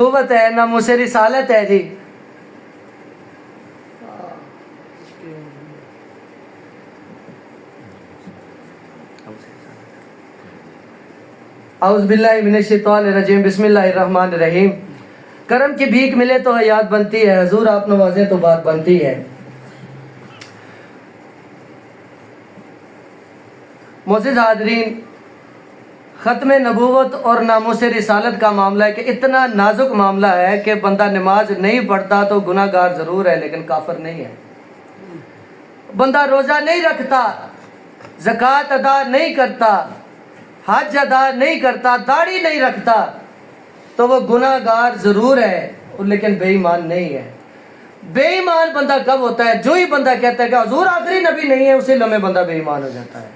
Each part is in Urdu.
نبوت ہے نہ مجھ سے رسالت ہے جی. اعوذ باللہ من الشیطان الرجیم. بسم اللہ الرحمن الرحیم. کرم کی بھیک ملے تو حیات بنتی ہے، حضور آپ نوازیں تو بات بنتی ہے. معزز حاضرین، ختم نبوت اور ناموس رسالت کا معاملہ ہے کہ اتنا نازک معاملہ ہے کہ بندہ نماز نہیں پڑھتا تو گناہ گار ضرور ہے لیکن کافر نہیں ہے. بندہ روزہ نہیں رکھتا، زکوٰۃ ادا نہیں کرتا، حج ادا نہیں کرتا، داڑھی نہیں رکھتا تو وہ گناہ گار ضرور ہے لیکن بے ایمان نہیں ہے. بے ایمان بندہ کب ہوتا ہے؟ جو ہی بندہ کہتا ہے کہ حضور آخری نبی نہیں ہے، اسی لمحے بندہ بے ایمان ہو جاتا ہے.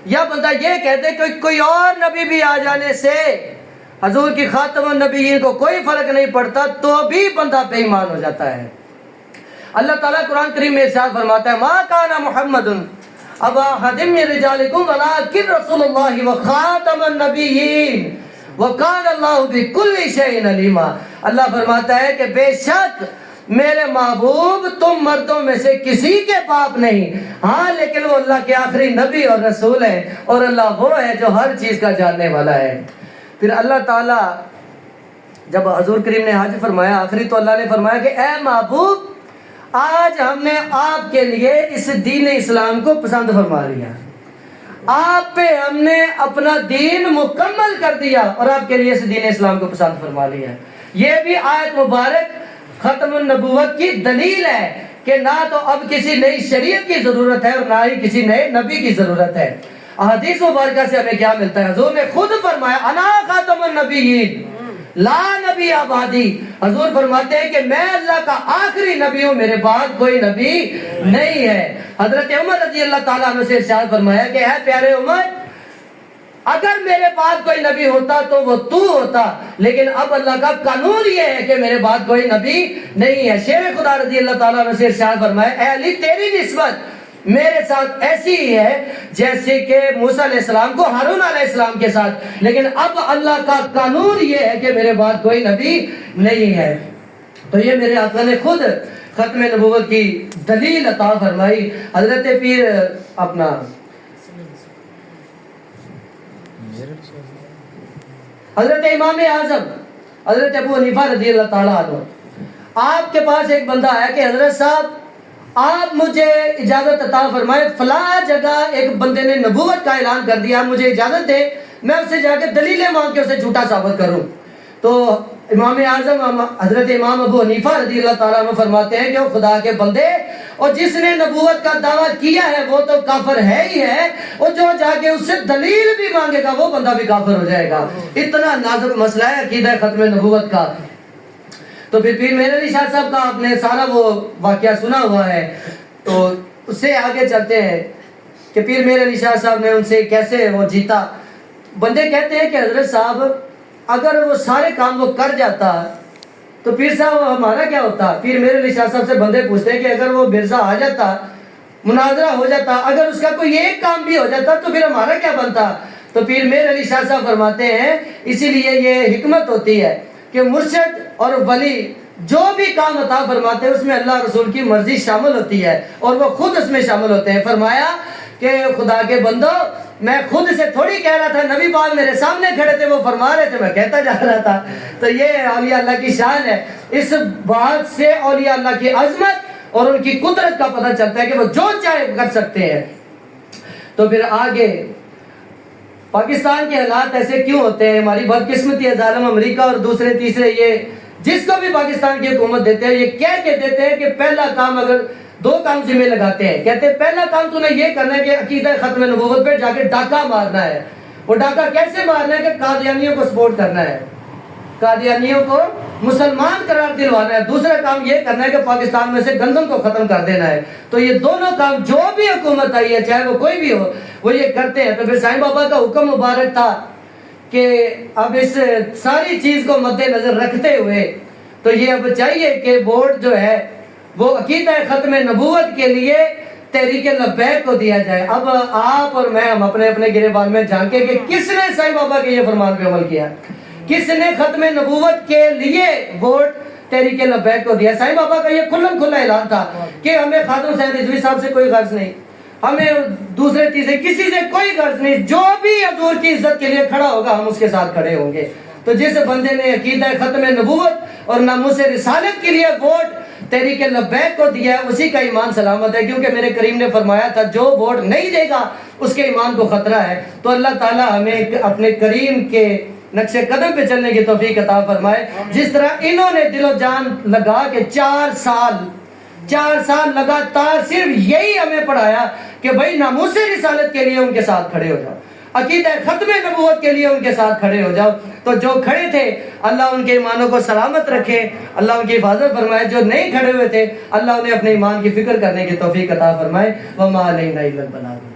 یا بندہ یہ کہتے کہ کوئی اور نبی بھی آ جانے سے حضور کی خاتم النبیین کو کوئی فرق نہیں پڑتا تو بھی بندہ بے ایمان ہو جاتا ہے. اللہ تعالیٰ قرآن کریم میں ارشاد فرماتا ہے ما کان محمد ابا احد من رجالکم ولکن رسول اللہ وخاتم النبیین وکان اللہ بکل شیء علیما. اللہ فرماتا ہے کہ بے شک میرے محبوب تم مردوں میں سے کسی کے باپ نہیں، ہاں لیکن وہ اللہ کے آخری نبی اور رسول ہیں، اور اللہ وہ ہے جو ہر چیز کا جاننے والا ہے. پھر اللہ تعالیٰ جب حضور کریم نے حج فرمایا آخری تو اللہ نے فرمایا کہ اے محبوب آج ہم نے آپ کے لیے اس دین اسلام کو پسند فرما لیا، آپ پہ ہم نے اپنا دین مکمل کر دیا اور آپ کے لیے اس دین اسلام کو پسند فرما لیا. یہ بھی آیت مبارک ختم النبوت کی دلیل ہے کہ نہ تو اب کسی نئی شریعت کی ضرورت ہے اور نہ ہی کسی نئے نبی کی ضرورت ہے. احادیث مبارکہ سے ہمیں کیا ملتا ہے؟ حضور نے خود فرمایا انا خاتم النبیین لا نبی آبادی. حضور فرماتے ہیں کہ میں اللہ کا آخری نبی ہوں، میرے بعد کوئی نبی نہیں ہے. حضرت عمر رضی اللہ تعالیٰ عنہ سے ارشاد فرمایا کہ اے پیارے عمر، اگر میرے بعد کوئی نبی ہوتا تو وہ تو ہوتا، لیکن اب اللہ کا قانون یہ ہے کہ میرے بعد کوئی نبی نہیں ہے. شیر خدا رضی اللہ تعالیٰ عنہ سے ارشاد فرمایا اے علی تیری نسبت میرے ساتھ ایسی ہی ہے جیسے کہ موسیٰ علیہ السلام کو ہارون علیہ السلام کے ساتھ، لیکن اب اللہ کا قانون یہ ہے کہ میرے بعد کوئی نبی نہیں ہے. تو یہ میرے آقا نے خود ختم نبوت کی دلیل عطا فرمائی. حضرت پیر اپنا حضرت امام اعظم حضرت ابو حنیفہ رضی اللہ تعالیٰ عنہ، آپ کے پاس ایک بندہ آیا کہ حضرت صاحب آپ مجھے اجازت عطا فرمائے، فلاں جگہ ایک بندے نے نبوت کا اعلان کر دیا، مجھے اجازت دے میں اس سے جا کے دلیلیں مانگ کے اسے جھوٹا ثابت کروں. تو امام اعظم حضرت امام ابو حنیفہ رضی اللہ تعالیٰ عنہ فرماتے ہیں کہ وہ خدا کے بندے، اور جس نے نبوت کا دعویٰ کیا ہے وہ تو کافر ہے ہی ہے، اور جو جا کے اس سے دلیل بھی مانگے گا وہ بندہ بھی کافر ہو جائے گا. اتنا نازک مسئلہ ہے عقیدہ ختم نبوت کا. تو پھر پیر مہر علی شاہ صاحب کا آپ نے سارا وہ واقعہ سنا ہوا ہے، تو اس سے آگے چلتے ہیں کہ پیر مہر علی شاہ صاحب نے ان سے کیسے وہ جیتا. بندے کہتے ہیں کہ حضرت صاحب اگر وہ سارے کام وہ کر جاتا تو پیر صاحب ہمارا کیا ہوتا؟ پیر مہر علی شاہ صاحب سے بندے پوچھتے ہیں کہ اگر وہ مرزا آ جاتا، مناظرہ ہو جاتا، اگر اس کا کوئی ایک کام بھی ہو جاتا تو پھر ہمارا کیا بنتا؟ تو پیر مہر علی شاہ صاحب فرماتے ہیں اسی لیے یہ حکمت ہوتی ہے کہ مرشد اور ولی جو بھی کام عطا فرماتے ہیں اس میں اللہ رسول کی مرضی شامل ہوتی ہے اور وہ خود اس میں شامل ہوتے ہیں. فرمایا کہ خدا کے بندو میں خود سے تھوڑی کہہ رہا تھا، نبی پاک میرے سامنے کھڑے تھے وہ فرما رہے تھے، میں کہتا جا رہا تھا. تو یہ اولیاء اللہ کی شان ہے. اس بات سے اولیاء اللہ کی عظمت اور ان کی قدرت کا پتہ چلتا ہے کہ وہ جو چاہے کر سکتے ہیں. تو پھر آگے پاکستان کے حالات ایسے کیوں ہوتے ہیں؟ ہماری بدقسمتی ہے، ظالم امریکہ اور دوسرے تیسرے یہ جس کو بھی پاکستان کی حکومت دیتے ہیں یہ کہہ کے دیتے ہیں کہ پہلا کام، اگر دو کام ذمہ لگاتے ہیں، کہتے ہیں پہلا کام تو نے یہ کرنا ہے کہ عقیدہ ختم نبوت پہ جا کے ڈاکہ مارنا ہے. وہ ڈاکہ کیسے مارنا ہے؟ کہ قادیانیوں کو سپورٹ کرنا ہے، قادیانیوں کو مسلمان قرار دلوانا ہے. دوسرا کام یہ کرنا ہے کہ پاکستان میں سے گندم کو ختم کر دینا ہے. تو یہ دونوں کام جو بھی حکومت آئی ہے چاہے وہ کوئی بھی ہو وہ یہ کرتے ہیں. تو پھر سائیں بابا کا حکم مبارک تھا کہ اب اس ساری چیز کو مد نظر رکھتے ہوئے تو یہ اب چاہیے کہ ووٹ جو ہے وہ عقیدہ ختم نبوت کے لیے تحریک لبیک کو دیا جائے. اب آپ اور میں ہم اپنے اپنے گریبان میں جھانکیں کہ کس نے سائیں بابا کے یہ فرمان پہ عمل کیا، کس نے ختم نبوت کے لیے ووٹ تحریک لبیک کو دیا؟ سائیں بابا کا یہ کھلم کھلا اعلان تھا کہ ہمیں خاتون حسین رضوی صاحب سے کوئی غرض نہیں، ہمیں دوسرے تیسرے کسی سے کوئی غرض نہیں، جو بھی حضور کی عزت کے لیے کھڑا ہوگا ہم اس کے ساتھ کھڑے ہوں گے۔ تو جس بندے نے عقیدہ ختم نبوت اور ناموس رسالت کے لیے ووٹ تحریک لبیک کو دیا ہے، اسی کا ایمان سلامت ہے، کیونکہ میرے کریم نے فرمایا تھا جو ووٹ نہیں دے گا اس کے ایمان کو خطرہ ہے۔ تو اللہ تعالیٰ ہمیں اپنے کریم کے نقش قدم پہ چلنے کی توفیق عطا فرمائے۔ جس طرح انہوں نے دل و جان لگا کے 4 سال لگاتار صرف یہی ہمیں پڑھایا کہ بھائی ناموس رسالت کے لیے ان کے ساتھ کھڑے ہو جاؤ، عقیدہ ختم نبوت کے لیے ان کے ساتھ کھڑے ہو جاؤ۔ تو جو کھڑے تھے اللہ ان کے ایمانوں کو سلامت رکھے، اللہ ان کی حفاظت فرمائے، جو نہیں کھڑے ہوئے تھے اللہ انہیں اپنے ایمان کی فکر کرنے کی توفیق عطا فرمائے۔ وما علینا الا البلاغ۔